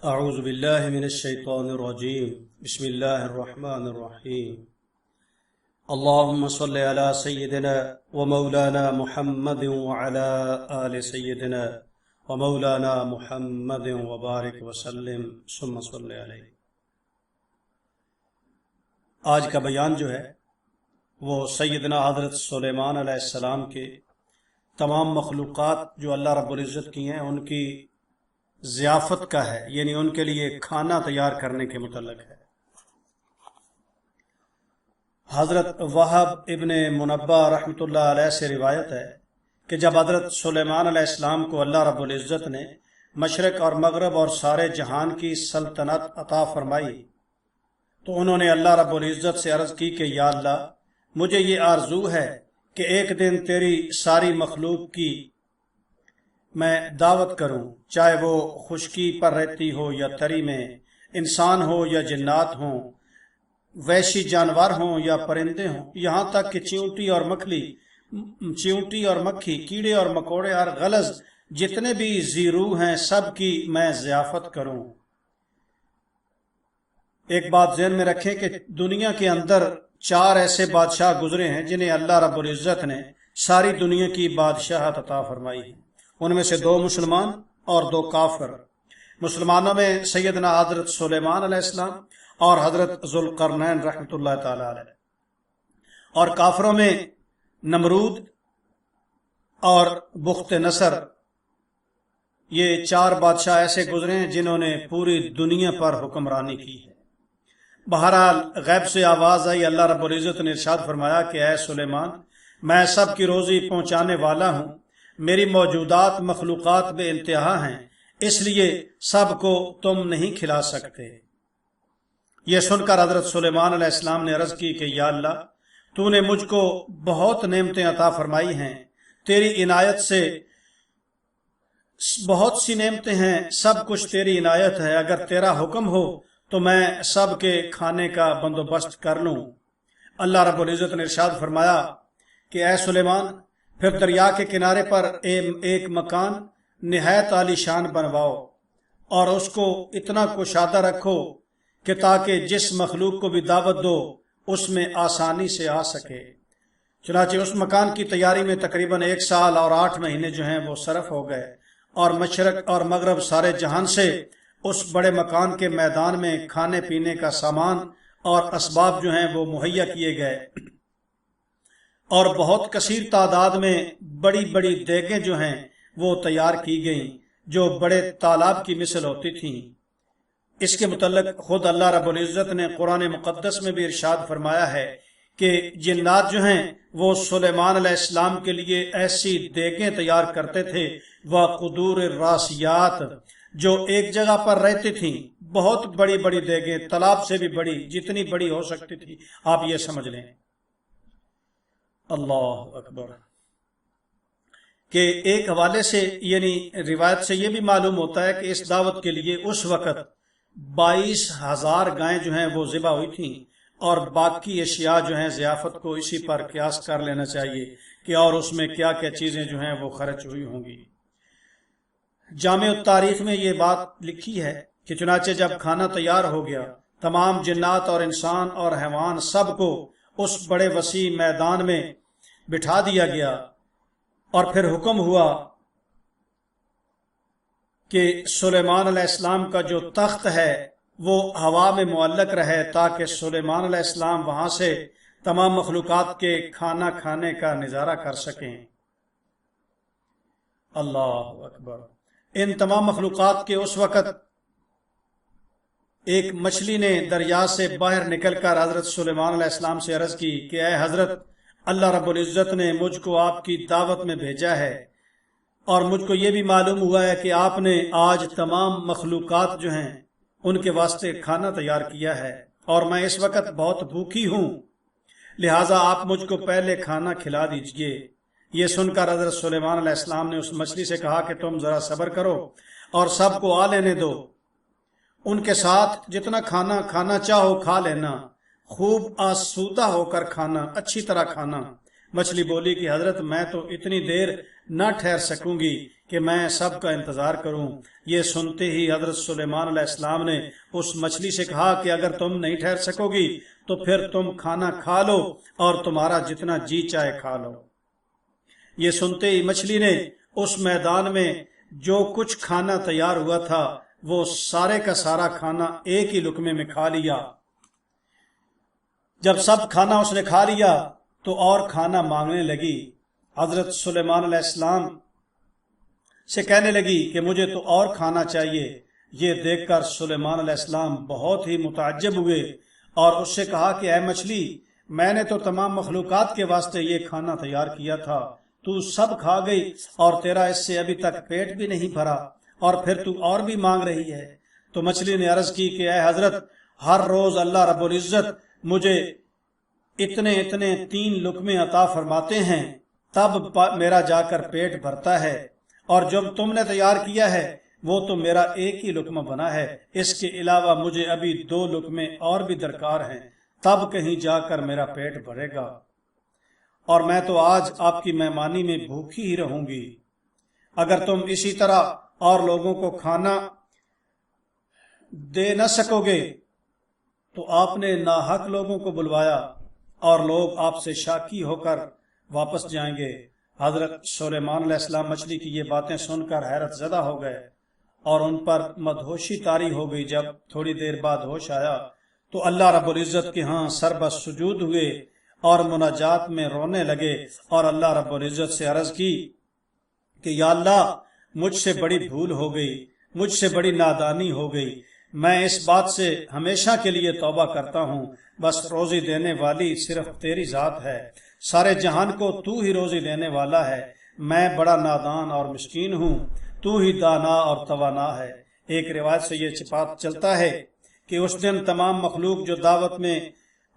اعوذ باللہ من الشیطان الرجیم بسم اللہ الرحمن الرحیم اللہم صل علی سیدنا و مولانا محمد وعلی آل سیدنا و مولانا محمد وبارک وسلم ثم صل علیہ۔ آج کا بیان جو ہے وہ سیدنا حضرت سلیمان علیہ السلام کے تمام مخلوقات جو اللہ رب العزت کی ہیں ان کی ضیافت کا ہے، یعنی ان کے لیے کھانا تیار کرنے کے متعلق ہے۔ حضرت وہب ابن منبہ رحمۃ اللہ علیہ سے روایت ہے کہ جب حضرت سلیمان علیہ السلام کو اللہ رب العزت نے مشرق اور مغرب اور سارے جہان کی سلطنت عطا فرمائی تو انہوں نے اللہ رب العزت سے عرض کی کہ یا اللہ، مجھے یہ آرزو ہے کہ ایک دن تیری ساری مخلوق کی میں دعوت کروں، چاہے وہ خشکی پر رہتی ہو یا تری میں، انسان ہو یا جنات ہوں، وحشی جانور ہوں یا پرندے ہوں، یہاں تک کہ چیونٹی اور مکھی، کیڑے اور مکوڑے اور غلظ جتنے بھی ذی روح ہیں سب کی میں ضیافت کروں۔ ایک بات ذہن میں رکھیں کہ دنیا کے اندر 4 ایسے بادشاہ گزرے ہیں جنہیں اللہ رب العزت نے ساری دنیا کی بادشاہت عطا فرمائی ہے۔ ان میں سے 2 مسلمان اور 2 کافر۔ مسلمانوں میں سیدنا حضرت سلیمان علیہ السلام اور حضرت ذوالقرنین رحمۃ اللہ تعالی علیہ، اور کافروں میں نمرود اور بخت نصر۔ یہ 4 بادشاہ ایسے گزرے ہیں جنہوں نے پوری دنیا پر حکمرانی کی ہے۔ بہرحال غیب سے آواز آئی، اللہ رب العزت نے ارشاد فرمایا کہ اے سلیمان، میں سب کی روزی پہنچانے والا ہوں، میری موجودات مخلوقات بے انتہا ہیں، اس لیے سب کو تم نہیں کھلا سکتے۔ یہ سن کر حضرت سلیمان علیہ السلام نے عرض کی کہ یا اللہ، تو نے مجھ کو بہت نعمتیں عطا فرمائی ہیں، تیری عنایت سے بہت سی نعمتیں ہیں، سب کچھ تیری عنایت ہے، اگر تیرا حکم ہو تو میں سب کے کھانے کا بندوبست کر لوں۔ اللہ رب العزت نے ارشاد فرمایا کہ اے سلیمان، پھر دریا کے کنارے پر ایک مکان نہایت عالی شان بنواؤ اور اس کو اتنا کشادہ رکھو کہ تاکہ جس مخلوق کو بھی دعوت دو اس میں آسانی سے آ سکے۔ چنانچہ اس مکان کی تیاری میں تقریباً 1 سال اور 8 مہینے جو ہیں وہ صرف ہو گئے، اور مشرق اور مغرب سارے جہان سے اس بڑے مکان کے میدان میں کھانے پینے کا سامان اور اسباب جو ہیں وہ مہیا کیے گئے، اور بہت کثیر تعداد میں بڑی بڑی دیگیں جو ہیں وہ تیار کی گئیں جو بڑے تالاب کی مثل ہوتی تھیں۔ اس کے متعلق خود اللہ رب العزت نے قرآن مقدس میں بھی ارشاد فرمایا ہے کہ جنات جو ہیں وہ سلیمان علیہ السلام کے لیے ایسی دیگیں تیار کرتے تھے، وَقُدُورِ الرَّاسِيَاتِ، جو ایک جگہ پر رہتی تھیں، بہت بڑی بڑی دیگیں، تالاب سے بھی بڑی، جتنی بڑی ہو سکتی تھی، آپ یہ سمجھ لیں۔ اللہ اکبر۔ کہ ایک حوالے سے یعنی روایت سے یہ بھی معلوم ہوتا ہے کہ اس دعوت کے لیے اس وقت 22,000 گائیں جو ہیں وہ ذبح ہوئی تھیں، اور باقی اشیاء جو ہیں ضیافت کو اسی پر قیاس کر لینا چاہیے کہ اور اس میں کیا کیا چیزیں جو ہیں وہ خرچ ہوئی ہوں گی۔ جامع التاریخ میں یہ بات لکھی ہے کہ چنانچہ جب کھانا تیار ہو گیا، تمام جنات اور انسان اور حیوان سب کو اس بڑے وسیع میدان میں بٹھا دیا گیا، اور پھر حکم ہوا کہ سلیمان علیہ السلام کا جو تخت ہے وہ ہوا میں معلق رہے تاکہ سلیمان علیہ السلام وہاں سے تمام مخلوقات کے کھانا کھانے کا نظارہ کر سکیں۔ اللہ اکبر۔ ان تمام مخلوقات کے اس وقت ایک مچھلی نے دریا سے باہر نکل کر حضرت سلیمان علیہ السلام سے عرض کی کہ اے حضرت، اللہ رب العزت نے مجھ کو آپ کی دعوت میں بھیجا ہے، اور مجھ کو یہ بھی معلوم ہوا ہے کہ آپ نے آج تمام مخلوقات جو ہیں ان کے واسطے کھانا تیار کیا ہے، اور میں اس وقت بہت بھوکی ہوں، لہٰذا آپ مجھ کو پہلے کھانا کھلا دیجئے۔ یہ سن کر حضرت سلیمان علیہ السلام نے اس مچھلی سے کہا کہ تم ذرا صبر کرو اور سب کو آ لینے دو، ان کے ساتھ جتنا کھانا کھانا چاہو کھا لینا، خوب آسودہ ہو کر کھانا، اچھی طرح کھانا۔ مچھلی بولی کہ حضرت، میں تو اتنی دیر نہ ٹھہر سکوں گی کہ میں سب کا انتظار کروں۔ یہ سنتے ہی حضرت سلیمان علیہ السلام نے اس مچھلی سے کہا کہ اگر تم نہیں ٹھہر سکو گی تو پھر تم کھانا کھا لو اور تمہارا جتنا جی چاہے کھا لو۔ یہ سنتے ہی مچھلی نے اس میدان میں جو کچھ کھانا تیار ہوا تھا وہ سارے کا سارا کھانا ایک ہی لقمے میں کھا لیا۔ جب سب کھانا اس نے کھا لیا تو اور کھانا مانگنے لگی۔ حضرت سلیمان علیہ السلام سے کہنے لگی کہ مجھے تو اور کھانا چاہیے۔ یہ دیکھ کر سلیمان علیہ السلام بہت ہی متعجب ہوئے اور اس سے کہا کہ اے مچھلی، میں نے تو تمام مخلوقات کے واسطے یہ کھانا تیار کیا تھا، تو سب کھا گئی اور تیرا اس سے ابھی تک پیٹ بھی نہیں بھرا اور پھر تو اور بھی مانگ رہی ہے۔ تو مچھلی نے عرض کی کہ اے حضرت، ہر روز اللہ رب العزت مجھے اتنے 3 لقمے عطا فرماتے ہیں، تب میرا جا کر پیٹ بھرتا ہے، اور جب تم نے تیار کیا ہے وہ تو میرا ایک ہی لقمہ بنا ہے، اس کے علاوہ مجھے ابھی 2 لقمے اور بھی درکار ہیں، تب کہیں جا کر میرا پیٹ بھرے گا، اور میں تو آج آپ کی مہمانی میں بھوکی ہی رہوں گی۔ اگر تم اسی طرح اور لوگوں کو کھانا دے نہ سکو گے تو آپ نے ناحق لوگوں کو بلوایا اور لوگ آپ سے شاکی ہو کر واپس جائیں گے۔ حضرت سلیمان علیہ السلام مچھلی کی یہ باتیں سن کر حیرت زدہ ہو گئے اور ان پر مدہوشی طاری ہو گئی۔ جب تھوڑی دیر بعد ہوش آیا تو اللہ رب العزت کے ہاں سربس سجود ہوئے اور مناجات میں رونے لگے اور اللہ رب العزت سے عرض کی کہ یا اللہ، مجھ سے بڑی بھول ہو گئی، مجھ سے بڑی نادانی ہو گئی، میں اس بات سے ہمیشہ کے لیے توبہ کرتا ہوں، بس روزی دینے والی صرف تیری ذات ہے، سارے جہان کو تو ہی روزی دینے والا ہے، میں بڑا نادان اور مسکین ہوں، تو ہی دانا اور توانا ہے۔ ایک روایت سے یہ بات چلتا ہے کہ اس دن تمام مخلوق جو دعوت میں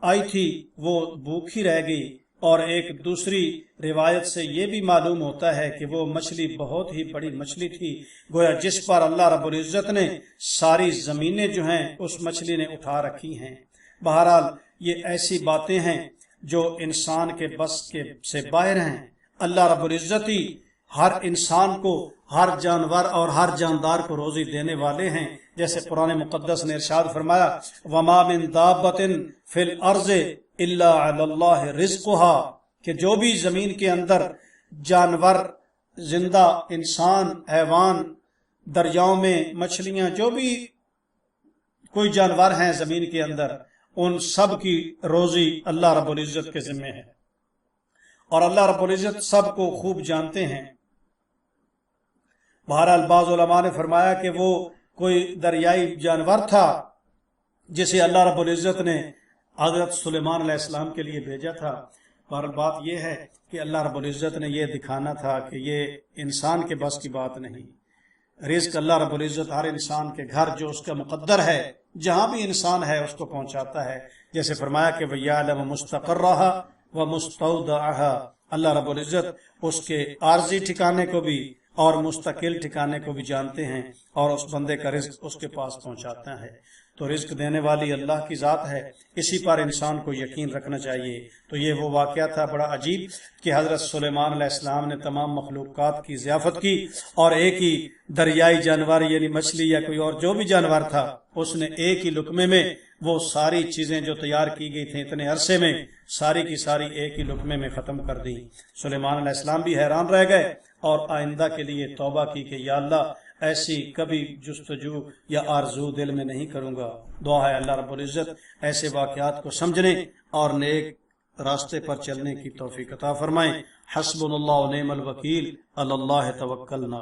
آئی تھی وہ بھوکی رہ گئی، اور ایک دوسری روایت سے یہ بھی معلوم ہوتا ہے کہ وہ مچھلی بہت ہی بڑی مچھلی تھی، گویا جس پر اللہ رب العزت نے ساری زمینیں جو ہیں اس مچھلی نے اٹھا رکھی ہیں۔ بہرحال یہ ایسی باتیں ہیں جو انسان کے بس کے سے باہر ہیں۔ اللہ رب العزت ہی ہر انسان کو، ہر جانور اور ہر جاندار کو روزی دینے والے ہیں، جیسے قرآن مقدس نے ارشاد فرمایا وَمَا مِن دَابَّةٍ فِي الْأَرْضِ إِلَّا عَلَى اللَّهِ رِزْقُهَا، کہ جو بھی زمین کے اندر جانور، زندہ انسان، حیوان، دریاؤں میں مچھلیاں، جو بھی کوئی جانور ہیں زمین کے اندر، ان سب کی روزی اللہ رب العزت کے ذمے ہے، اور اللہ رب العزت سب کو خوب جانتے ہیں۔ بہرحال بعض علماء نے فرمایا کہ وہ کوئی دریائی جانور تھا جسے اللہ رب العزت نے حضرت سلیمان علیہ السلام کے لیے بھیجا تھا۔ بہرحال بات یہ ہے کہ اللہ رب العزت نے یہ دکھانا تھا کہ یہ انسان کے بس کی بات نہیں۔ رزق اللہ رب العزت ہر انسان کے گھر جو اس کا مقدر ہے، جہاں بھی انسان ہے اس کو پہنچاتا ہے، جیسے فرمایا کہ وَيَعْلَمُ مُسْتَقَرَّهَا وَمُسْتَوْدَعَهَا، اللہ رب العزت اس کے عارضی ٹھکانے کو بھی اور مستقل ٹھکانے کو بھی جانتے ہیں، اور اس بندے کا رزق اس کے پاس پہنچاتا ہے۔ تو رزق دینے والی اللہ کی ذات ہے، اسی پر انسان کو یقین رکھنا چاہیے۔ تو یہ وہ واقعہ تھا بڑا عجیب کہ حضرت سلیمان علیہ السلام نے تمام مخلوقات کی ضیافت کی، اور ایک ہی دریائی جانور یعنی مچھلی یا کوئی اور جو بھی جانور تھا، اس نے ایک ہی لقمے میں وہ ساری چیزیں جو تیار کی گئی تھیں اتنے عرصے میں، ساری کی ساری ایک ہی لقمے میں ختم کر دی۔ سلیمان علیہ السلام بھی حیران رہ گئے اور آئندہ کے لیے توبہ کی کہ یا اللہ، ایسی کبھی جستجو یا آرزو دل میں نہیں کروں گا۔ دعا ہے اللہ رب العزت ایسے واقعات کو سمجھنے اور نیک راستے پر چلنے کی توفیق عطا فرمائیں۔ حسبنا اللہ و نعم الوکیل، علی اللہ توکلنا۔